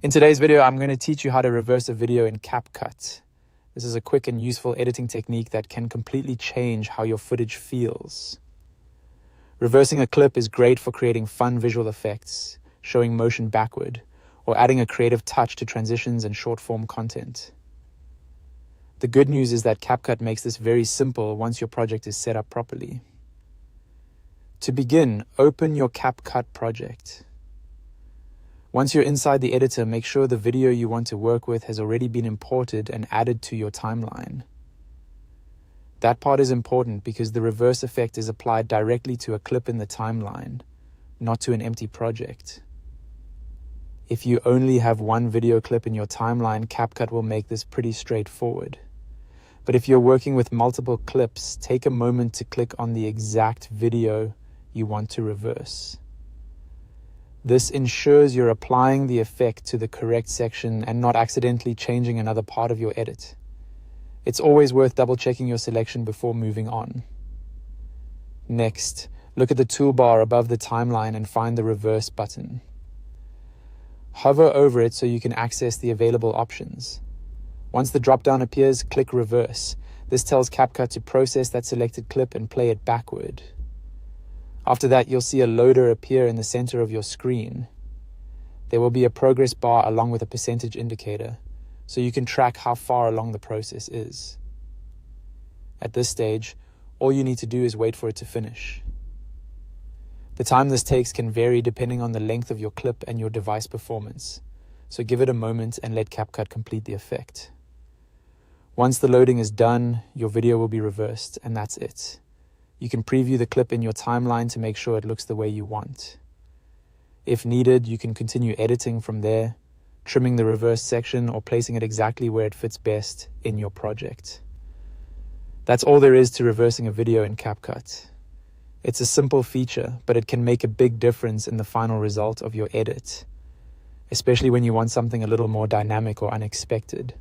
In today's video, I'm going to teach you how to reverse a video in CapCut. This is a quick and useful editing technique that can completely change how your footage feels. Reversing a clip is great for creating fun visual effects, showing motion backward, or adding a creative touch to transitions and short-form content. The good news is that CapCut makes this very simple once your project is set up properly. To begin, open your CapCut project. Once you're inside the editor, make sure the video you want to work with has already been imported and added to your timeline. That part is important because the reverse effect is applied directly to a clip in the timeline, not to an empty project. If you only have one video clip in your timeline, CapCut will make this pretty straightforward. But if you're working with multiple clips, take a moment to click on the exact video you want to reverse. This ensures you're applying the effect to the correct section and not accidentally changing another part of your edit. It's always worth double-checking your selection before moving on. Next, look at the toolbar above the timeline and find the reverse button. Hover over it so you can access the available options. Once the drop-down appears, click reverse. This tells CapCut to process that selected clip and play it backward. After that, you'll see a loader appear in the center of your screen. There will be a progress bar along with a percentage indicator, so you can track how far along the process is. At this stage, all you need to do is wait for it to finish. The time this takes can vary depending on the length of your clip and your device performance, so give it a moment and let CapCut complete the effect. Once the loading is done, your video will be reversed, and that's it. You can preview the clip in your timeline to make sure it looks the way you want. If needed, you can continue editing from there, trimming the reverse section or placing it exactly where it fits best in your project. That's all there is to reversing a video in CapCut. It's a simple feature, but it can make a big difference in the final result of your edit, especially when you want something a little more dynamic or unexpected.